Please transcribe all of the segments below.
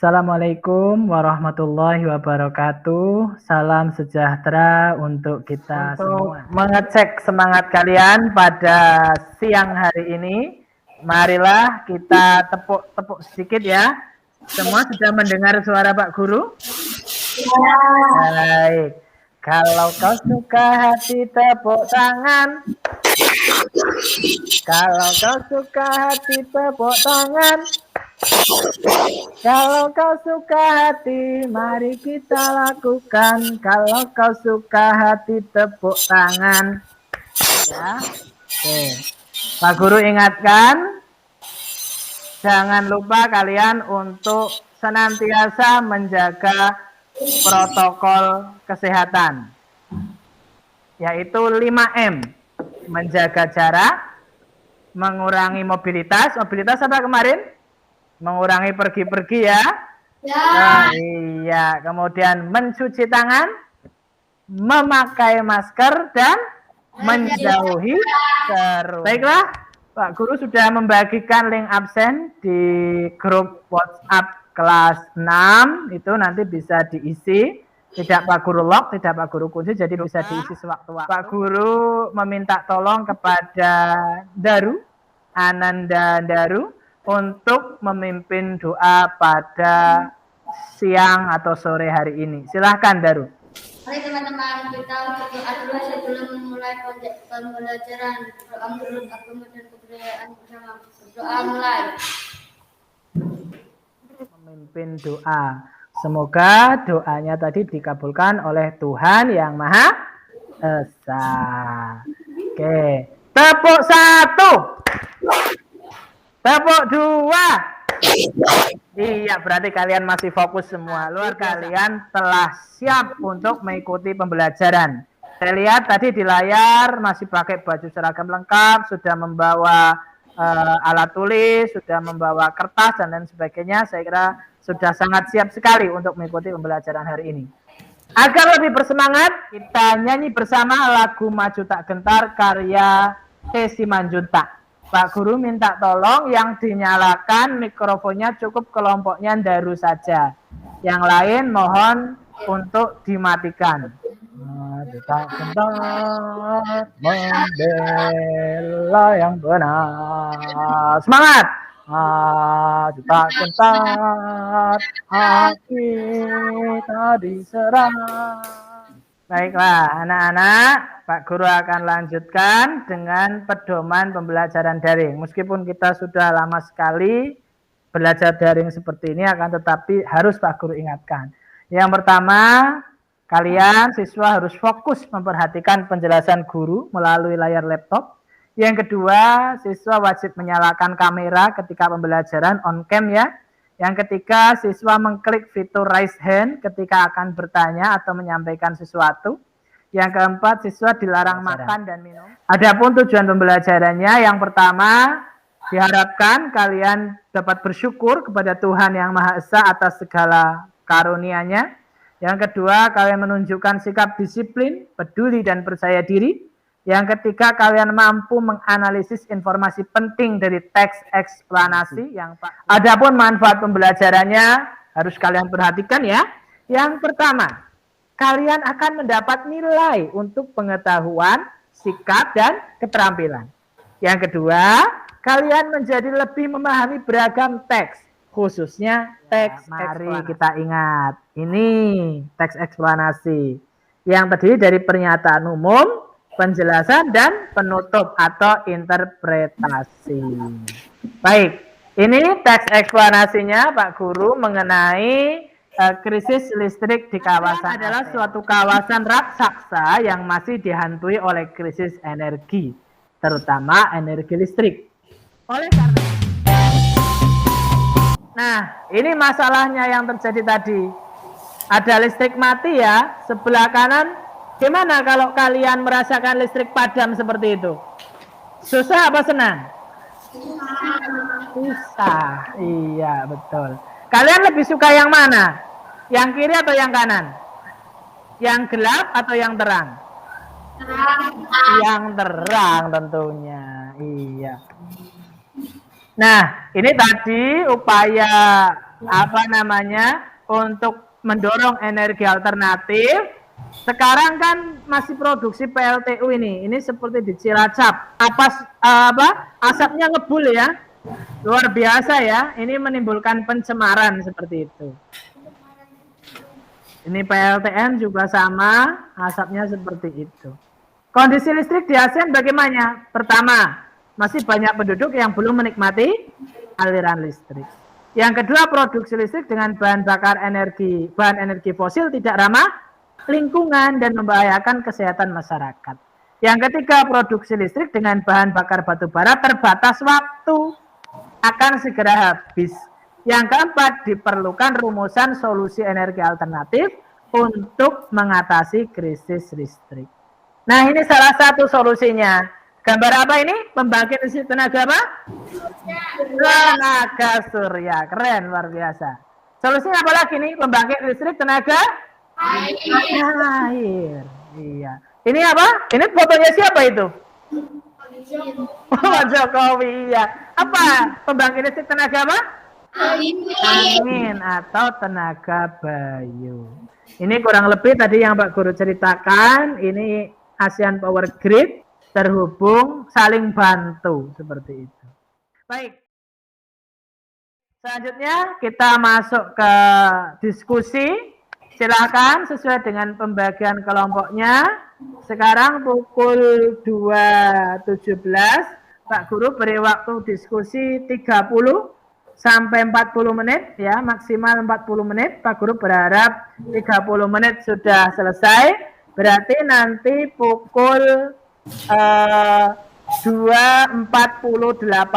Assalamualaikum warahmatullahi wabarakatuh. Salam sejahtera untuk kita semua. Mengecek semangat kalian pada siang hari ini. Marilah kita tepuk-tepuk sedikit ya. Semua sudah mendengar suara Pak Guru? Baik. Kalau kau suka hati tepuk tangan. Kalau kau suka hati tepuk tangan. Kalau kau suka hati, mari kita lakukan. Kalau kau suka hati, tepuk tangan. Ya. Oke. Pak Guru ingatkan, jangan lupa kalian untuk senantiasa menjaga protokol kesehatan, yaitu 5M. Menjaga jarak, mengurangi mobilitas. Mobilitas apa kemarin? Mengurangi pergi-pergi ya. Nah, iya. Kemudian mencuci tangan, memakai masker, dan menjauhi kerumunan. Baiklah, Pak Guru sudah membagikan link absen di grup WhatsApp kelas 6. Itu nanti bisa diisi. Tidak Pak Guru lock, tidak Pak Guru kunci, jadi bisa diisi sewaktu-waktu. Pak Guru meminta tolong kepada Daru, Ananda Daru, untuk memimpin doa pada siang atau sore hari ini. Silahkan Daru. Mari teman-teman, kita berdoa dulu sebelum memulai pembelajaran. Doa menurut agama dan kebudayaan bersama. Berdoa mulai. Memimpin doa. Semoga doanya tadi dikabulkan oleh Tuhan Yang Maha Esa. Oke, tepuk 1. Tepuk 2. Iya, berarti kalian masih fokus semua. Luar kalian telah siap untuk mengikuti pembelajaran. Saya lihat tadi di layar masih pakai baju seragam lengkap, sudah membawa alat tulis, sudah membawa kertas dan lain sebagainya. Saya kira sudah sangat siap sekali untuk mengikuti pembelajaran hari ini. Agar lebih bersemangat, kita nyanyi bersama lagu Maju Tak Gentar karya Tesi Manjuntak. Pak Guru minta tolong yang dinyalakan mikrofonnya cukup kelompoknya Daru saja. Yang lain mohon untuk dimatikan. Maju tak gentar membela yang benar. Semangat! Maju tak gentar hati tak diserang. Baiklah anak-anak, Pak Guru akan lanjutkan dengan pedoman pembelajaran daring. Meskipun kita sudah lama sekali belajar daring seperti ini, akan tetapi harus Pak Guru ingatkan. Yang pertama, kalian siswa harus fokus memperhatikan penjelasan guru melalui layar laptop. Yang kedua, siswa wajib menyalakan kamera ketika pembelajaran on cam ya. Yang ketiga, siswa mengklik fitur raise hand ketika akan bertanya atau menyampaikan sesuatu. Yang keempat, siswa dilarang makan dan minum. Adapun tujuan pembelajarannya, yang pertama, diharapkan kalian dapat bersyukur kepada Tuhan Yang Maha Esa atas segala karunia-Nya. Yang kedua, kalian menunjukkan sikap disiplin, peduli, dan percaya diri. Yang ketiga, kalian mampu menganalisis informasi penting dari teks eksplanasi. Adapun manfaat pembelajarannya harus kalian perhatikan ya. Yang pertama, kalian akan mendapat nilai untuk pengetahuan, sikap, dan keterampilan. Yang kedua, kalian menjadi lebih memahami beragam teks, khususnya teks eksplanasi. Mari kita ingat, ini teks eksplanasi yang terdiri dari pernyataan umum, penjelasan, dan penutup atau interpretasi. Baik, ini teks eksplanasinya Pak Guru mengenai krisis listrik di kawasan adalah suatu kawasan raksasa yang masih dihantui oleh krisis energi, terutama energi listrik. Oleh karena, nah ini masalahnya yang terjadi tadi. Ada listrik mati ya, sebelah kanan. Gimana kalau kalian merasakan listrik padam seperti itu? Susah apa senang? Susah. Iya, betul. Kalian lebih suka yang mana? Yang kiri atau yang kanan? Yang gelap atau yang terang? Yang terang tentunya. Iya. Nah, ini tadi upaya untuk mendorong energi alternatif. Sekarang kan masih produksi PLTU ini. Ini seperti di Cilacap. Asapnya ngebul ya. Luar biasa ya. Ini menimbulkan pencemaran seperti itu. Ini PLTN juga sama, asapnya seperti itu. Kondisi listrik di ASEAN bagaimana? Pertama, masih banyak penduduk yang belum menikmati aliran listrik. Yang kedua, produksi listrik dengan bahan energi fosil tidak ramah lingkungan dan membahayakan kesehatan masyarakat. Yang ketiga, produksi listrik dengan bahan bakar batu bara terbatas waktu, akan segera habis. Yang keempat, diperlukan rumusan solusi energi alternatif untuk mengatasi krisis listrik. Nah, ini salah satu solusinya. Gambar apa ini? Pembangkit listrik tenaga apa? Tenaga surya. Keren, luar biasa. Solusinya apa lagi nih? Pembangkit listrik tenaga air. Iya. Ini apa? Ini fotonya siapa itu? Pak Jokowi, ya. Apa? Pembangkit listrik tenaga apa? Angin atau tenaga bayu. Ini kurang lebih tadi yang Pak Guru ceritakan. Ini ASEAN Power Grid terhubung, saling bantu seperti itu. Baik. Selanjutnya kita masuk ke diskusi. Silakan sesuai dengan pembagian kelompoknya. Sekarang pukul 2.17, Pak Guru beri waktu diskusi 30 sampai 40 menit ya, maksimal 40 menit. Pak Guru berharap 30 menit sudah selesai. Berarti nanti pukul 2.48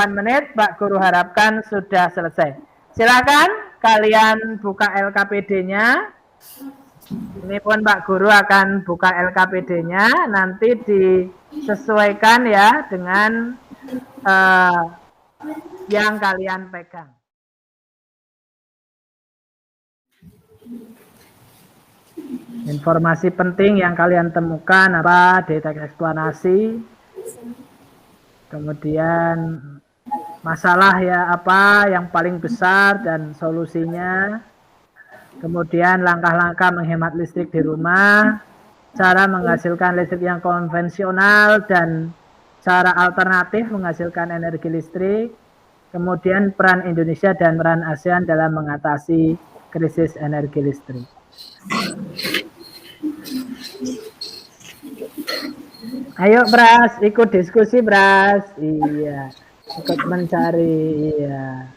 menit Pak Guru harapkan sudah selesai. Silakan kalian buka LKPD-nya. Ini pun Pak Guru akan buka LKPD-nya, nanti disesuaikan ya dengan yang kalian pegang. Informasi penting yang kalian temukan apa di teks eksplanasi, kemudian masalah ya apa yang paling besar dan solusinya, kemudian langkah-langkah menghemat listrik di rumah, cara menghasilkan listrik yang konvensional dan cara alternatif menghasilkan energi listrik, kemudian peran Indonesia dan peran ASEAN dalam mengatasi krisis energi listrik. Ayo Bras, ikut diskusi Bras. Iya, ikut mencari. Iya.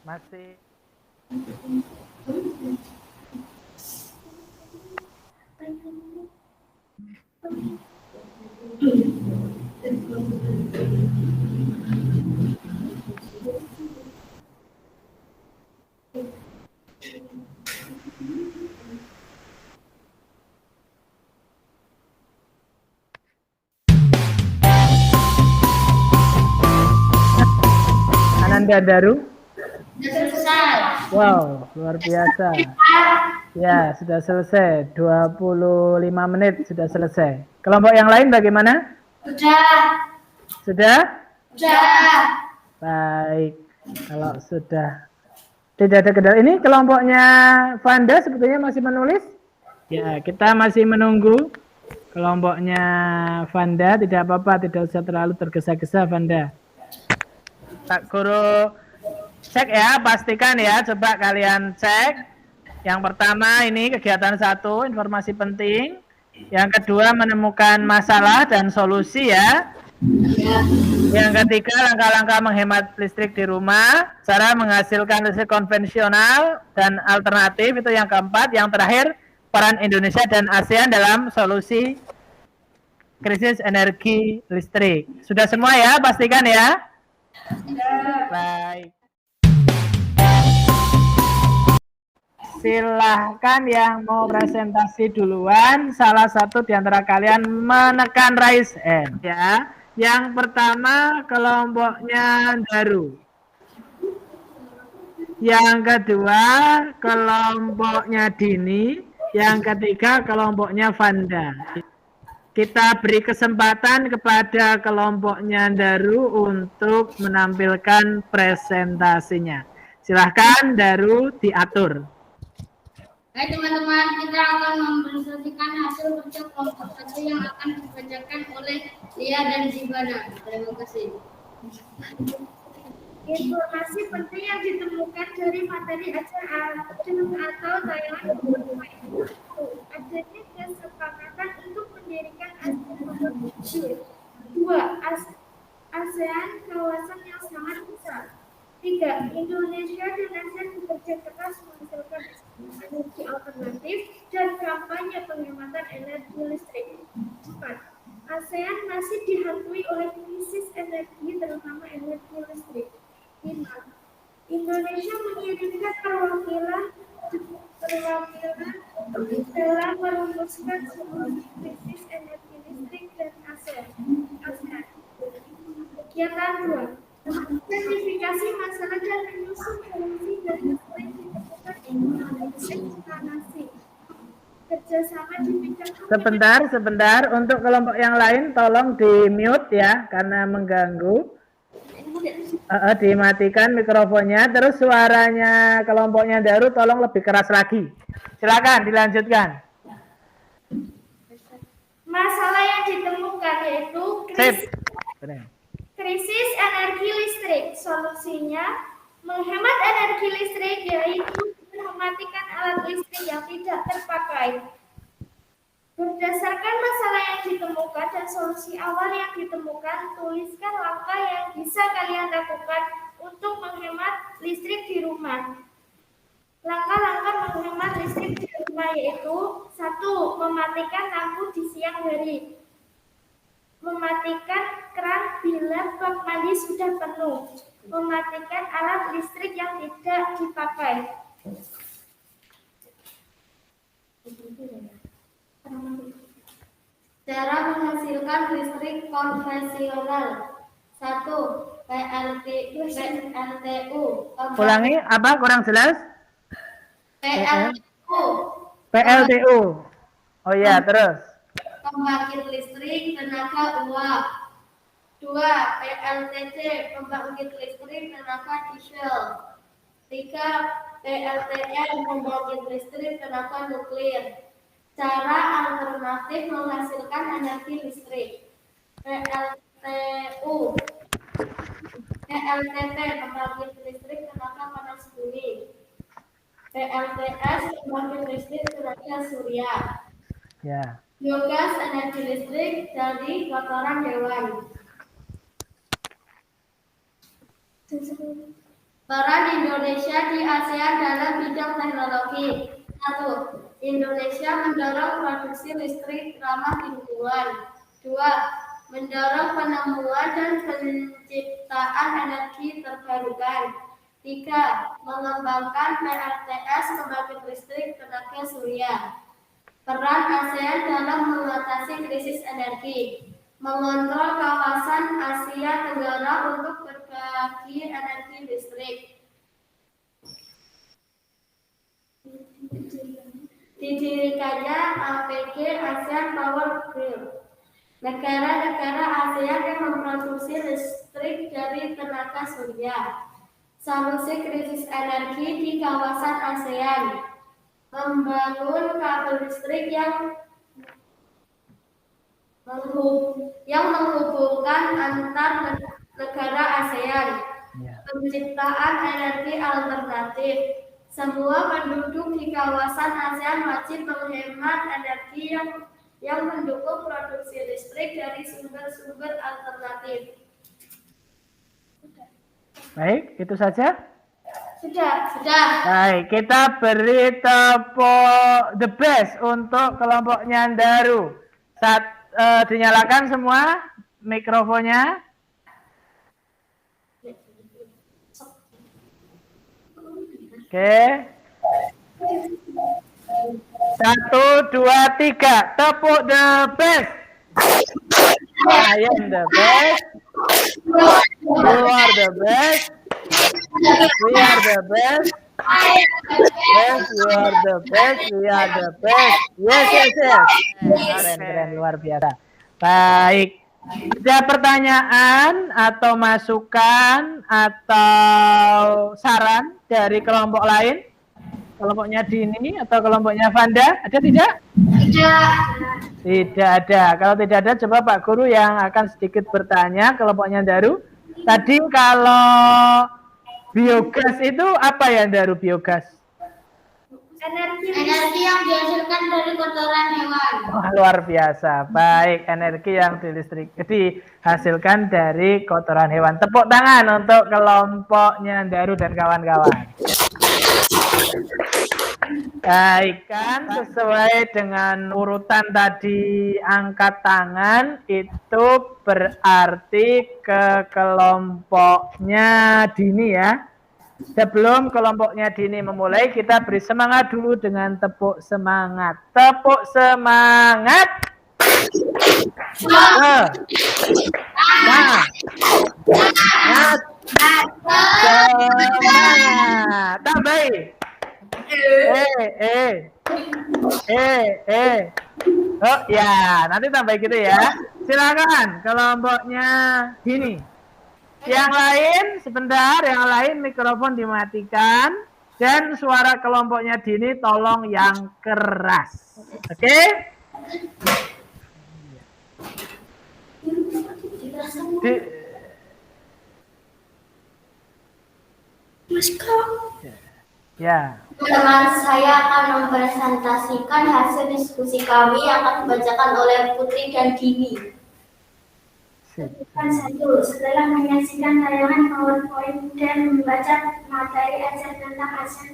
Masih. Ananda Daru? Selesai. Wow, luar biasa. Ya, sudah selesai. 25 menit sudah selesai. Kelompok yang lain bagaimana? Sudah. Sudah? Sudah. Baik. Kalau sudah tidak ada kendala. Ini kelompoknya Vanda sebetulnya masih menulis? Ya, kita masih menunggu kelompoknya Vanda. Tidak apa-apa, tidak usah terlalu tergesa-gesa Vanda. Pak Guru cek ya, pastikan ya, coba kalian cek. Yang pertama ini kegiatan 1, informasi penting. Yang kedua menemukan masalah dan solusi ya. Yang ketiga, langkah-langkah menghemat listrik di rumah, cara menghasilkan listrik konvensional dan alternatif, itu yang keempat. Yang terakhir, peran Indonesia dan ASEAN dalam solusi krisis energi listrik. Sudah semua ya, pastikan ya. Baik. Silahkan yang mau presentasi duluan, salah satu di antara kalian menekan raise hand ya. Yang pertama kelompoknya Daru. Yang kedua kelompoknya Dini. Yang ketiga kelompoknya Vanda. Kita beri kesempatan kepada kelompoknya Daru untuk menampilkan presentasinya. Silahkan Daru diatur. Hai teman-teman, kita akan mempresentasikan hasil kerja kelompok satu yang akan dibacakan oleh Lia dan Zibana. Terima kasih. Informasi penting yang ditemukan dari materi ajar atau tayangan adanya kesepakatan untuk mendirikan ASEAN. 2. ASEAN kawasan yang sangat besar. 3. Indonesia dan ASEAN bekerja keras menghasilkan energi alternatif dan kampanye penghematan energi listrik. 4. ASEAN masih dihantui oleh krisis energi, terutama energi listrik. 5. Indonesia mengirimkan perwakilan dalam merumuskan solusi krisis energi listrik dan ASEAN. Kegiatan 2. Identifikasi masalah dan menyusun solusi dan listrik ditemukan instalasi. Kerjasama di bidang Sebentar. Untuk kelompok yang lain tolong di mute ya, karena mengganggu. Dimatikan mikrofonnya. Terus suaranya kelompoknya Daru tolong lebih keras lagi. Silakan dilanjutkan. Masalah yang ditemukan yaitu krisis energi listrik. Solusinya menghemat energi listrik, yaitu mematikan alat listrik yang tidak terpakai. Berdasarkan masalah yang ditemukan dan solusi awal yang ditemukan, tuliskan langkah yang bisa kalian lakukan untuk menghemat listrik di rumah. Langkah-langkah menghemat listrik di rumah yaitu: 1. Mematikan lampu di siang hari. Mematikan keran bila bak mandi sudah penuh. Mematikan alat listrik yang tidak dipakai. Cara menghasilkan listrik konvensional. 1. PLTU. Ulangi, apa kurang jelas? PLTU. Oh iya, terus. Pembangkit listrik tenaga uap. 2. PLTC, pembangkit listrik tenaga diesel. 3. PLTN, pembangkit listrik tenaga nuklir. Cara alternatif menghasilkan energi listrik. PLTU. PLTP, pembangkit listrik tenaga panas bumi. PLTS, pembangkit listrik tenaga surya. Ya. Biogas, energi listrik dari kotoran hewan. Peran Indonesia di ASEAN dalam bidang teknologi. 1. Indonesia mendorong produksi listrik ramah lingkungan. 2. Mendorong penemuan dan penciptaan energi terbarukan. 3. Mengembangkan PLTS, pembangkit listrik tenaga surya. Peran ASEAN dalam mengatasi krisis energi. Mengontrol kawasan Asia Tenggara untuk berbagi energi listrik. Didirikannya APG, ASEAN Power Grid. Negara-negara ASEAN yang memproduksi listrik dari tenaga surya. Solusi krisis energi di kawasan ASEAN. Membangun kabel listrik yang menghubungkan antar negara ASEAN. Penciptaan energi alternatif. Semua penduduk di kawasan ASEAN wajib menghemat energi yang yang mendukung produksi listrik dari sumber-sumber alternatif. Baik, itu saja. Sudah. Baik, kita beri tepuk the best untuk kelompoknya Daru. Dinyalakan semua mikrofonnya. Oke. 1, 2, 3. Tepuk the best. I am the best. You are the best. We are the best. Yes, you are the best. We are the best. Yes. Keren, luar biasa. Baik. Ada pertanyaan atau masukan atau saran dari kelompok lain? Kelompoknya Dini atau kelompoknya Vanda? Ada tidak? Tidak ada. Kalau tidak ada, coba Pak Guru yang akan sedikit bertanya kelompoknya Daru. Tadi kalau biogas itu apa ya Daru biogas? Energi yang dihasilkan dari kotoran hewan. Oh, luar biasa. Baik, energi yang dihasilkan dari kotoran hewan. Tepuk tangan untuk kelompoknya Daru dan kawan-kawan. Baik, kan sesuai dengan urutan tadi angkat tangan itu berarti ke kelompoknya Dini ya. Sebelum kelompoknya Dini memulai, kita beri semangat dulu dengan tepuk semangat. Tepuk semangat. Semangat. Tambahin. Oh ya, nanti tambah gitu ya. Silakan kelompoknya Dini. Yang lain sebentar, yang lain mikrofon dimatikan dan suara kelompoknya Dini tolong yang keras. Oke? Ya. Teman saya akan mempresentasikan hasil diskusi kami yang akan dibacakan oleh Putri dan Dini. Setelah menyaksikan tayangan PowerPoint dan membaca materi ajar tentang ASEAN,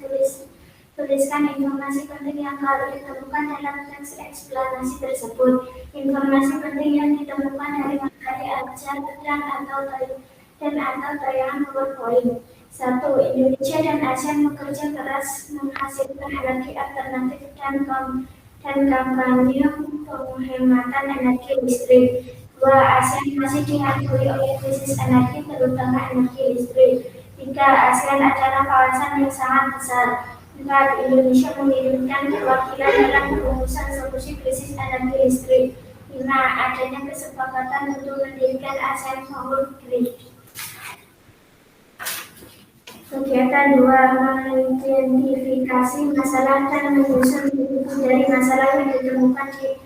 tuliskan informasi penting yang harus ditemukan dalam teks eksplanasi tersebut. Informasi penting yang ditemukan dari materi ajar dan atau tayangan PowerPoint. 1. Indonesia dan ASEAN bekerja keras menghasilkan energi alternatif dan kampanye penghematan energi listrik. 2. ASEAN masih dihantui oleh krisis energi, terutama energi listrik. 3. ASEAN adalah kawasan yang sangat besar. 4. Indonesia mengirimkan perwakilan dalam perumusan solusi krisis energi listrik. 5. Adanya kesepakatan untuk mendirikan ASEAN Power Grid. Kegiatan 2. Mengidentifikasi masalah dan menyusun buku dari masalah yang ditemukan di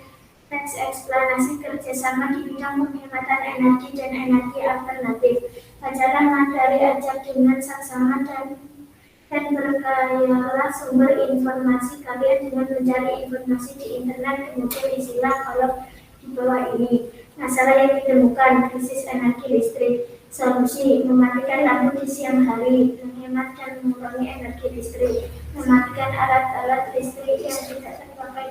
teks eksplanasi kerjasama di bidang penghematan energi dan energi alternatif. Bacalah materi ajar dengan saksama dan berkayalah sumber informasi kalian dengan mencari informasi di internet, kemudian isilah kolom di bawah ini. Masalah yang ditemukan, krisis energi listrik. Solusi, mematikan lampu di siang hari, menghemat dan mengurangi energi listrik, mematikan alat-alat listrik yang tidak terpakai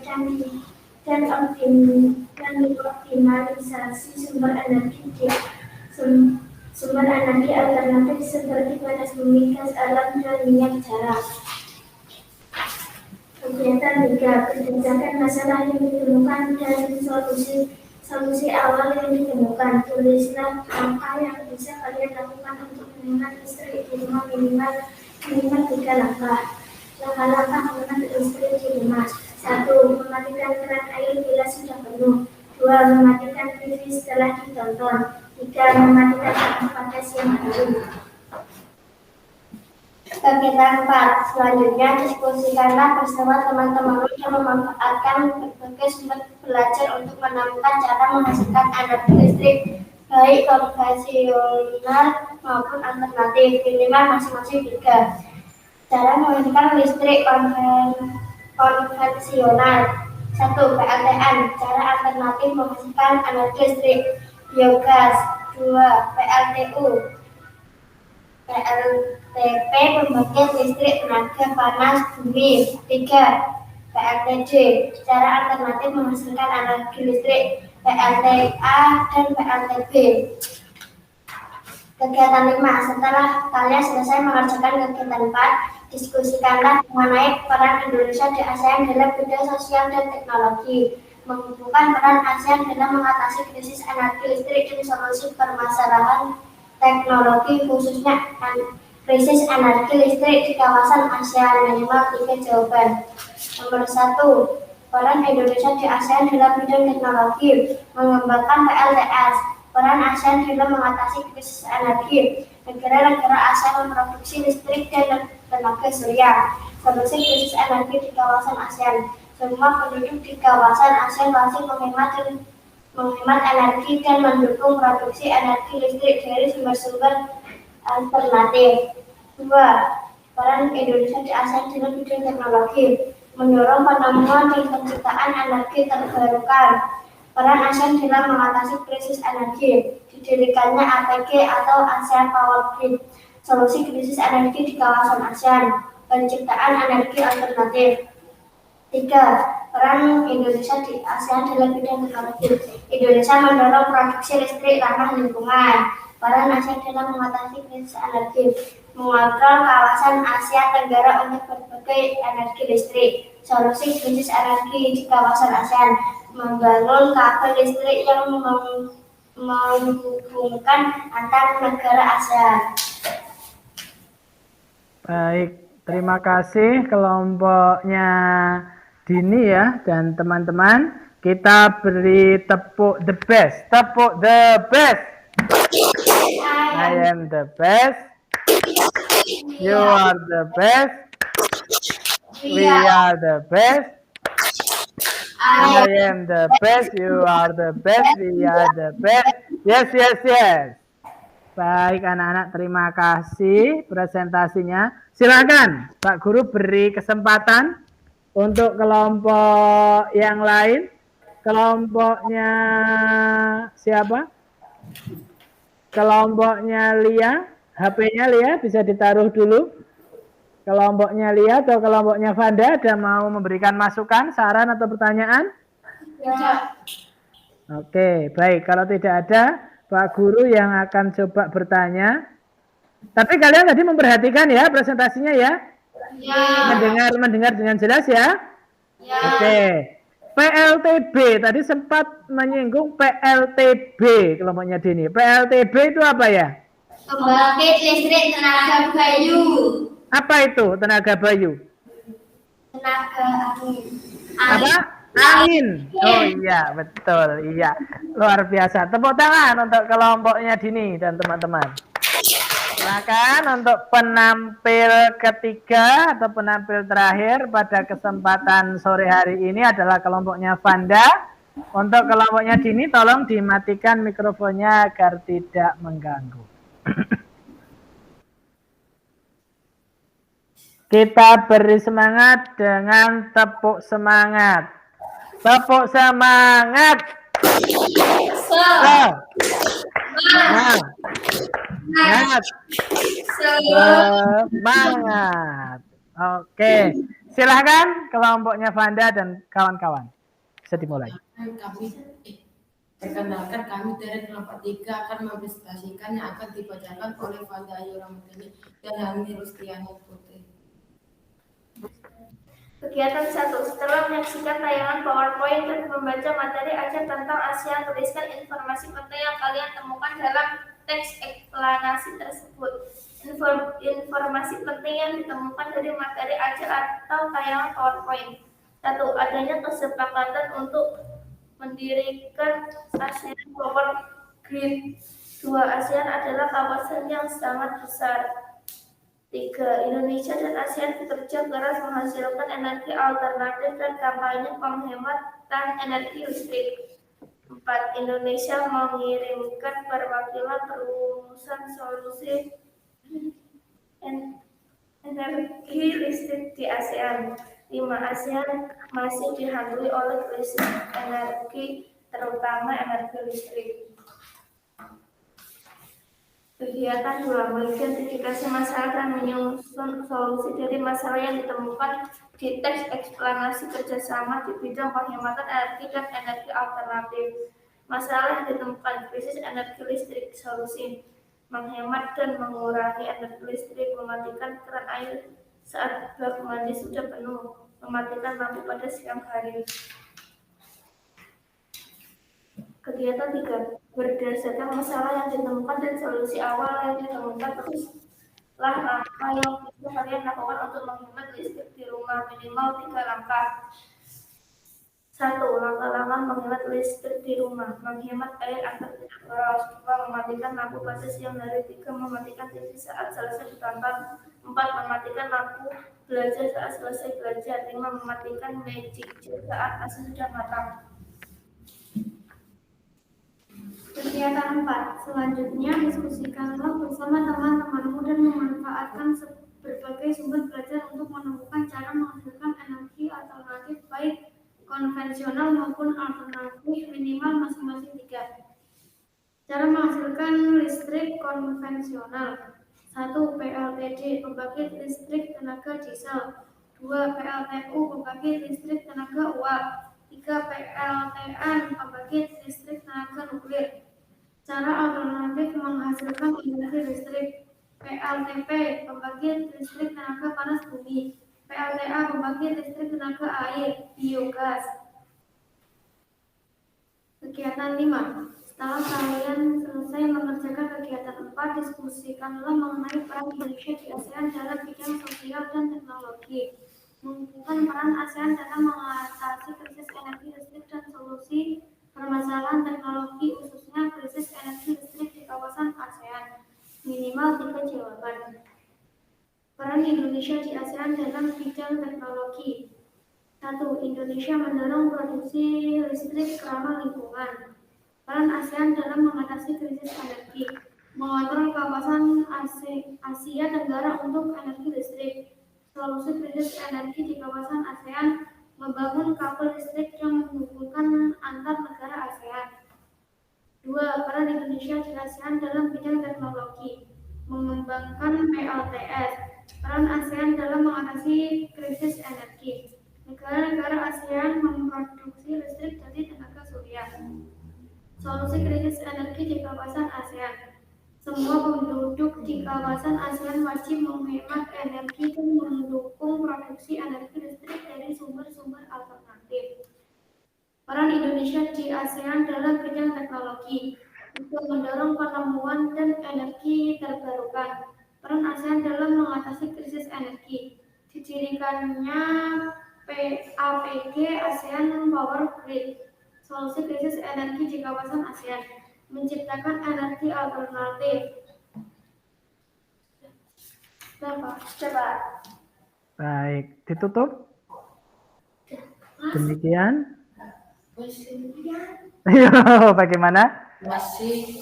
dan optimalisasi sumber energi alternatif seperti panas bumi, gas alam, dan minyak jarak. Kegiatan 3. Berdasarkan masalah yang ditemukan dan solusi awal yang ditemukan. Tulislah apa yang bisa kalian lakukan untuk menghemat listrik di rumah minimal 3 langkah. Langkah-langkah menghemat listrik di rumah. 1. Mematikan keran air bila sudah penuh. 2. Mematikan TV setelah ditonton. 3. Mematikan lampu pada siang hari. Kegiatan 4. Selanjutnya, diskusikanlah bersama teman-teman yang memanfaatkan berbagai sumber belajar untuk menemukan cara menghasilkan energi listrik, baik konvensional maupun alternatif, minimal masing-masing 3. Cara menghasilkan listrik konvensional. 1. 1. PLTN, cara alternatif menghasilkan energi listrik, biogas. 2. PLTU, PLTP, pembangkit listrik tenaga panas bumi. 3. PLTD, cara alternatif menghasilkan energi listrik, PLTA dan PLTB. Kegiatan 5. Setelah kalian selesai mengerjakan kegiatan 4, diskusikanlah mengenai peran Indonesia di ASEAN dalam bidang sosial dan teknologi. Menghubungkan peran ASEAN dalam mengatasi krisis energi listrik dan solusi permasalahan teknologi khususnya krisis energi listrik di kawasan ASEAN. Minimal 3 jawaban. Nomor 1. Peran Indonesia di ASEAN dalam bidang teknologi. Mengembangkan PLTS. Peran ASEAN dalam mengatasi krisis energi. Negara-negara ASEAN memproduksi listrik dan tenaga surya. Solusi krisis energi di kawasan ASEAN. Semua penduduk di kawasan ASEAN wajib menghemat energi dan mendukung produksi energi listrik dari sumber-sumber alternatif. 2. Peran Indonesia di ASEAN dalam bidang teknologi. Mendorong penemuan dan penciptaan energi terbarukan. Peran ASEAN dalam mengatasi krisis energi. Didirikannya APG atau ASEAN Power Grid. Solusi krisis energi di kawasan ASEAN. Penciptaan energi alternatif. 3. Peran Indonesia di ASEAN dalam bidang teknologi. Indonesia mendorong produksi listrik ramah lingkungan. Peran ASEAN dalam mengatasi krisis energi. Mengontrol kawasan Asia Tenggara untuk berbagai energi listrik. Solusi krisis energi di kawasan ASEAN. Membangun kabel listrik yang menghubungkan antar negara ASEAN. Baik, terima kasih kelompoknya Dini ya dan teman-teman. Kita beri tepuk the best. Tepuk the best. I am the best. You are the best. We are the best. I am the best. You are the best. We are the best. Yes, yes, yes. Baik anak-anak, terima kasih presentasinya. Silakan Pak Guru beri kesempatan untuk kelompok yang lain. Kelompoknya siapa? Kelompoknya Lia. HP-nya Lia bisa ditaruh dulu. Kelompoknya Lia atau kelompoknya Vanda ada mau memberikan masukan, saran atau pertanyaan? Ya. Oke, baik. Kalau tidak ada, Pak Guru yang akan coba bertanya. Tapi kalian tadi memperhatikan ya presentasinya ya? Ya. Mendengar dengan jelas ya? Ya. Oke. PLTB tadi sempat menyinggung PLTB kelompoknya Dini. PLTB itu apa ya? Pembangkit listrik tenaga bayu. Apa itu tenaga bayu? Tenaga angin. Apa? Angin. Oh iya, betul. Iya. Luar biasa. Tepuk tangan untuk kelompoknya Dini dan teman-teman. Silakan untuk penampil ketiga atau penampil terakhir pada kesempatan sore hari ini adalah kelompoknya Vanda. Untuk kelompoknya Dini tolong dimatikan mikrofonnya agar tidak mengganggu. Kita beri semangat dengan tepuk semangat. Tepuk semangat. Semangat. Semangat. Oke, silahkan kelompoknya Vanda dan kawan-kawan. Bisa dimulai. Perkenalkan, kami dari kelompok 3 akan mempresentasikan yang akan dibacakan oleh Vanda Ayu Ramadhani dan Hani Rustiani Putri. Kegiatan 1. Setelah menyaksikan tayangan PowerPoint dan membaca materi ajar tentang ASEAN, tuliskan informasi penting yang kalian temukan dalam teks eksplanasi tersebut. Informasi penting yang ditemukan dari materi ajar atau tayangan PowerPoint. 1. Adanya kesepakatan untuk mendirikan ASEAN Power Grid. 2. ASEAN adalah kawasan yang sangat besar. 3. Indonesia dan ASEAN bekerja keras menghasilkan energi alternatif dan kampanye penghematan energi listrik. 4. Indonesia mengirimkan perwakilan perumusan solusi energi listrik di ASEAN. 5. ASEAN masih dihantui oleh krisis energi, terutama energi listrik. Kegiatan 2. Mengidentifikasi masalah dan menyusun solusi dari masalah yang ditemukan di teks eksplanasi kerjasama di bidang penghematan energi dan energi alternatif. Masalah yang ditemukan: krisis energi listrik. Solusi: menghemat dan mengurangi energi listrik, mematikan keran air saat bak mandi sudah penuh, mematikan lampu pada siang hari. Kegiatan 3. Berdasarkan masalah yang ditemukan dan solusi awal yang ditemukan, teruslah langkah yang bisa kalian lakukan untuk menghemat listrik di rumah. Minimal 3 langkah. 1. Langkah-langkah menghemat listrik di rumah: menghemat air agar tidak boros. 2. Mematikan lampu pada siang hari. 3. Mematikan TV saat selesai ditonton. 4. Mematikan lampu belajar saat selesai belajar. 5. Mematikan magic jar saat nasi sudah matang. Kegiatan 4. Selanjutnya, diskusikanlah bersama teman-temanmu dan memanfaatkan berbagai sumber belajar untuk menemukan cara menghasilkan energi alternatif baik konvensional maupun alternatif, minimal masing-masing 3. Cara menghasilkan listrik konvensional: 1. PLTD, pembangkit listrik tenaga diesel. 2. PLTU, pembangkit listrik tenaga uap. 3. PLTN, pembangkit listrik tenaga nuklir. Cara alternatif menghasilkan energi listrik: PLTP, pembangkit listrik tenaga panas bumi. PLTA, pembangkit listrik tenaga air, biogas. Kegiatan 5. Setelah kalian selesai mengerjakan kegiatan 4, diskusikanlah mengenai peran Indonesia di ASEAN dalam bidang sosial dan teknologi. Menunjukkan peran ASEAN dalam mengatasi krisis energi listrik dan solusi permasalahan teknologi, khususnya krisis energi listrik di kawasan ASEAN. Minimal 3 jawaban. Peran Indonesia di ASEAN dalam bidang teknologi. 1. Indonesia mendorong produksi listrik ramah lingkungan. Peran ASEAN dalam mengatasi krisis energi: mengontrol kawasan Asia Tenggara untuk energi listrik. Solusi krisis energi di kawasan ASEAN: membangun kabel listrik yang menghubungkan antar negara ASEAN. 2. Peran Indonesia di ASEAN dalam bidang teknologi: mengembangkan PLTS. Peran ASEAN dalam mengatasi krisis energi: negara-negara ASEAN memproduksi listrik dari tenaga surya. Solusi krisis energi di kawasan ASEAN: semua penduduk di kawasan ASEAN wajib menghemat energi dan mendukung produksi energi listrik dari sumber-sumber alternatif. Peran Indonesia di ASEAN dalam bidang teknologi: untuk mendorong penemuan dan energi terbarukan. Peran ASEAN dalam mengatasi krisis energi: didirikannya APG, ASEAN Power Grid. Solusi krisis energi di kawasan ASEAN: menciptakan energi alternatif. Coba. Baik, ditutup. Demikian. Ayo, bagaimana? Masih.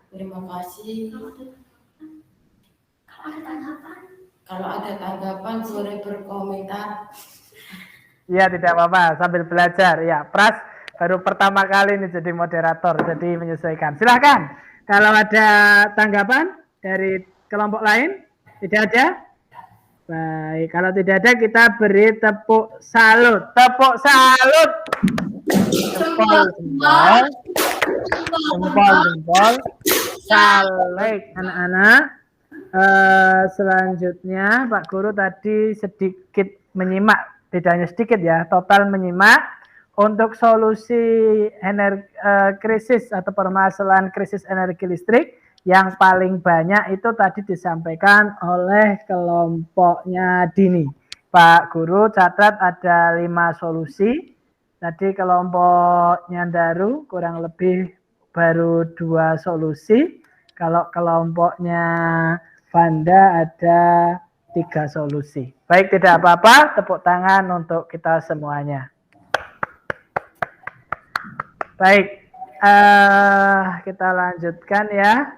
Terima kasih. Kalau ada tanggapan boleh berkomentar. Ya, tidak apa-apa, sambil belajar. Ya, Pras baru pertama kali ini jadi moderator, jadi menyesuaikan. Silahkan, kalau ada tanggapan dari kelompok lain. Tidak ada? Baik, kalau tidak ada kita beri tepuk salut. Tepuk salut. Jempol. Salek anak-anak. Selanjutnya Pak Guru tadi sedikit menyimak. Tidak hanya sedikit ya, total menyimak untuk solusi krisis atau permasalahan krisis energi listrik yang paling banyak itu tadi disampaikan oleh kelompoknya Dini. Pak Guru catat ada 5 solusi. Tadi kelompoknya Daru kurang lebih baru 2 solusi. Kalau kelompoknya Vanda ada 3 solusi. Baik, tidak apa-apa, tepuk tangan untuk kita semuanya. Baik, kita lanjutkan ya.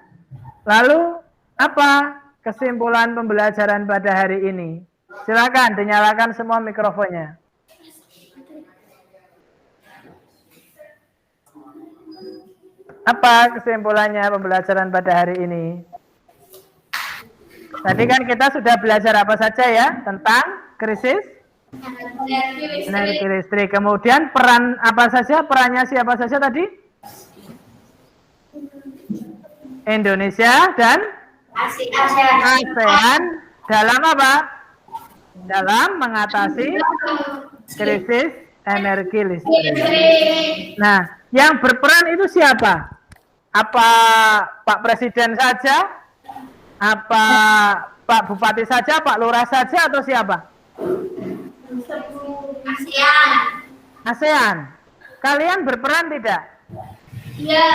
Lalu apa kesimpulan pembelajaran pada hari ini? Silakan dinyalakan semua mikrofonnya. Apa kesimpulannya pembelajaran pada hari ini? Tadi kan kita sudah belajar apa saja ya tentang krisis energi listrik. Kemudian peran apa saja? Perannya siapa saja tadi? Indonesia dan ASEAN dalam apa? Dalam mengatasi krisis energi listrik. Nah, yang berperan itu siapa? Apa Pak Presiden saja? Apa Pak Bupati saja? Pak Lurah saja? Atau siapa? ASEAN. Kalian berperan tidak? Iya.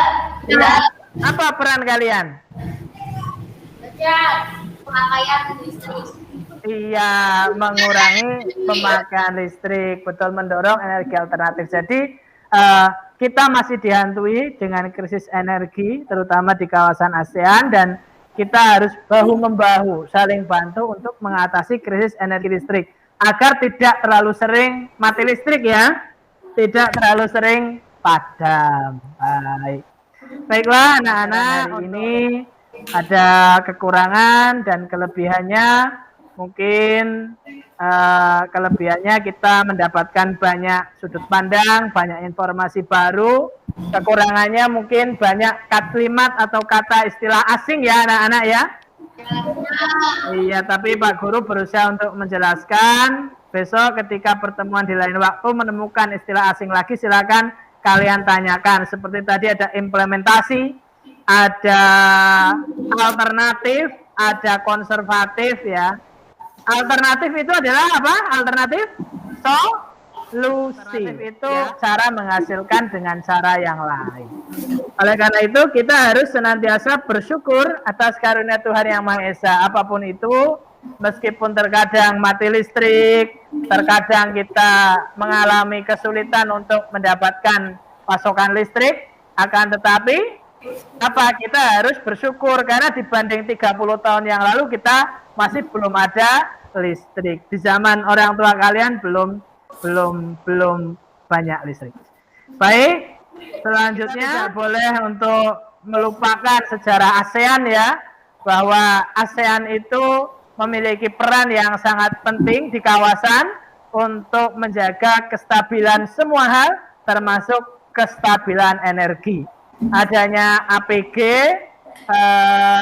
Apa peran kalian? Pemakaian listrik. Iya, mengurangi pemakaian listrik, betul, mendorong energi alternatif. Jadi kita masih dihantui dengan krisis energi, terutama di kawasan ASEAN, dan kita harus bahu-membahu, saling bantu untuk mengatasi krisis energi listrik, agar tidak terlalu sering mati listrik ya, tidak terlalu sering padam. Baiklah anak-anak, ini ada kekurangan dan kelebihannya. Mungkin kelebihannya kita mendapatkan banyak sudut pandang, banyak informasi baru. Kekurangannya mungkin banyak kalimat atau kata istilah asing ya anak-anak ya. Iya, tapi Pak Guru berusaha untuk menjelaskan. Besok ketika pertemuan di lain waktu menemukan istilah asing lagi, silakan kalian tanyakan. Seperti tadi ada implementasi, ada alternatif, ada konservatif ya. Alternatif itu adalah apa? Alternatif solusi. Itu cara menghasilkan dengan cara yang lain. Oleh karena itu kita harus senantiasa bersyukur atas karunia Tuhan Yang Maha Esa. Apapun itu, meskipun terkadang mati listrik, terkadang kita mengalami kesulitan untuk mendapatkan pasokan listrik, akan tetapi kita harus bersyukur karena dibanding 30 tahun yang lalu kita masih belum ada listrik. Di zaman orang tua kalian belum banyak listrik. Baik, selanjutnya boleh untuk melupakan sejarah ASEAN ya, bahwa ASEAN itu memiliki peran yang sangat penting di kawasan untuk menjaga kestabilan semua hal, termasuk kestabilan energi. Adanya APG,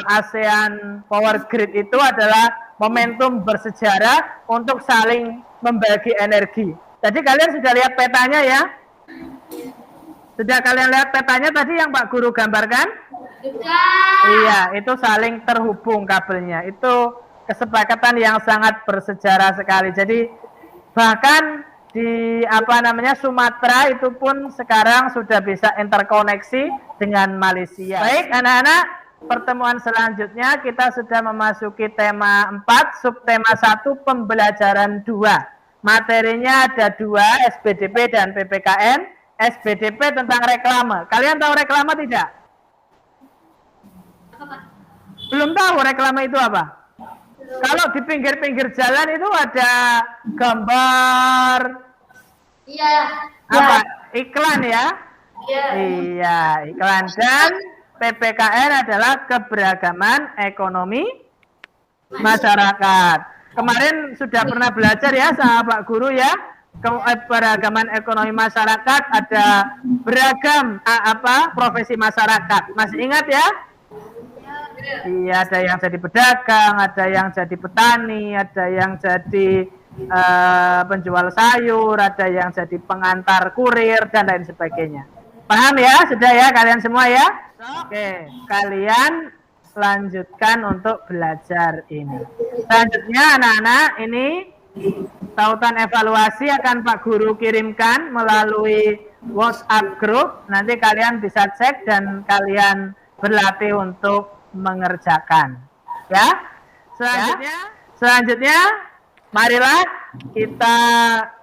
ASEAN Power Grid itu adalah momentum bersejarah untuk saling membagi energi. Jadi kalian sudah lihat petanya ya? Sudah kalian lihat petanya tadi yang Pak Guru gambarkan? Iya, itu saling terhubung kabelnya. Itu kesepakatan yang sangat bersejarah sekali. Jadi bahkan di Sumatera itu pun sekarang sudah bisa interkoneksi dengan Malaysia. Baik anak-anak, pertemuan selanjutnya kita sudah memasuki tema 4, subtema 1, pembelajaran 2. Materinya ada 2, SBDP dan PPKN. SBDP tentang reklame. Kalian tahu reklame tidak? Belum tahu reklame itu apa? Kalau di pinggir-pinggir jalan itu ada gambar, iklan ya? Iya, iklan. Dan PPKN adalah keberagaman ekonomi masyarakat. Kemarin sudah pernah belajar ya sama Pak Guru ya, keberagaman ekonomi masyarakat, ada beragam profesi masyarakat. Masih ingat ya? Iya, ada yang jadi pedagang, ada yang jadi petani, ada yang jadi penjual sayur, ada yang jadi pengantar kurir dan lain sebagainya. Paham ya? Sudah ya kalian semua ya? Oke, kalian lanjutkan untuk belajar ini. Selanjutnya anak-anak, ini tautan evaluasi akan Pak Guru kirimkan melalui WhatsApp group. Nanti kalian bisa cek dan kalian berlatih untuk mengerjakan. Ya. Selanjutnya marilah kita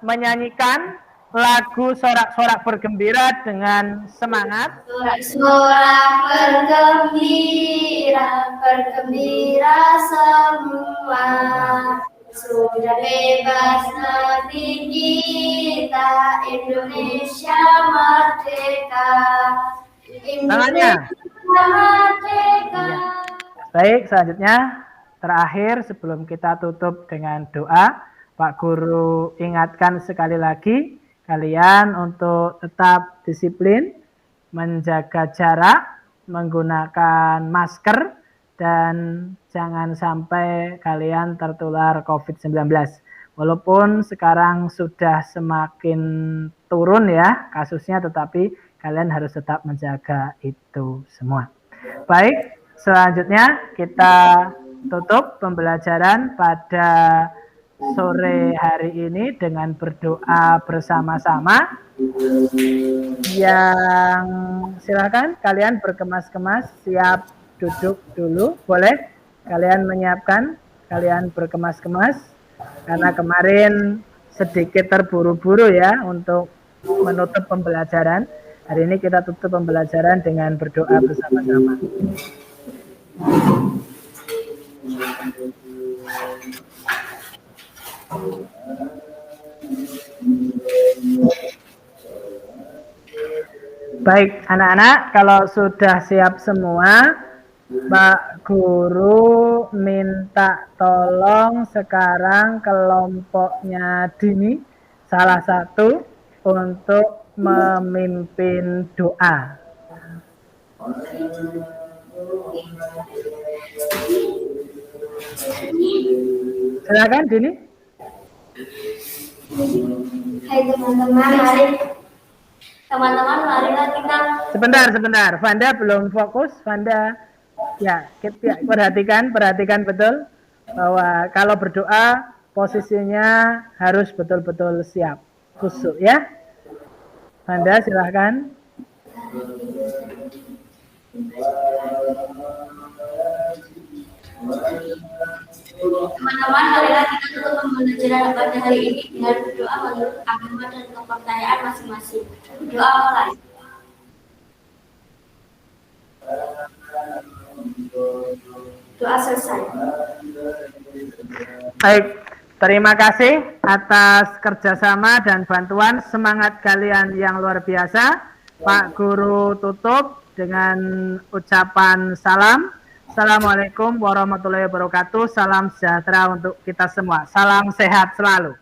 menyanyikan lagu sorak-sorak bergembira dengan semangat. Sorak-sorak bergembira bergembira semua. Sudah bebas negeri kita, Indonesia merdeka. Tangannya. Merdeka. Baik, selanjutnya terakhir sebelum kita tutup dengan doa, Pak Guru ingatkan sekali lagi kalian untuk tetap disiplin, menjaga jarak, menggunakan masker, dan jangan sampai kalian tertular COVID-19. Walaupun sekarang sudah semakin turun ya kasusnya, tetapi kalian harus tetap menjaga itu semua. Baik, selanjutnya kita tutup pembelajaran pada sore hari ini dengan berdoa bersama-sama. Yang silakan kalian berkemas-kemas, siap duduk dulu, boleh kalian menyiapkan, kalian berkemas-kemas karena kemarin sedikit terburu-buru ya untuk menutup pembelajaran. Hari ini kita tutup pembelajaran dengan berdoa bersama-sama. Baik, anak-anak, kalau sudah siap semua, Pak Guru minta tolong sekarang kelompoknya Dini, salah satu, untuk memimpin doa. Silakan Dini. Hai teman-teman, marilah kita. Sebentar. Vanda belum fokus. Vanda, ya, kita perhatikan betul bahwa kalau berdoa posisinya harus betul-betul siap, khusyuk ya. Vanda, silahkan. Teman-teman, marilah kita tutup pembelajaran pada hari ini dengan berdoa menurut agama dan kepercayaan masing-masing. Doa mulai. Doa selesai. Baik, terima kasih atas kerjasama dan bantuan, semangat kalian yang luar biasa. Pak Guru tutup dengan ucapan salam. Assalamualaikum warahmatullahi wabarakatuh. Salam sejahtera untuk kita semua. Salam sehat selalu.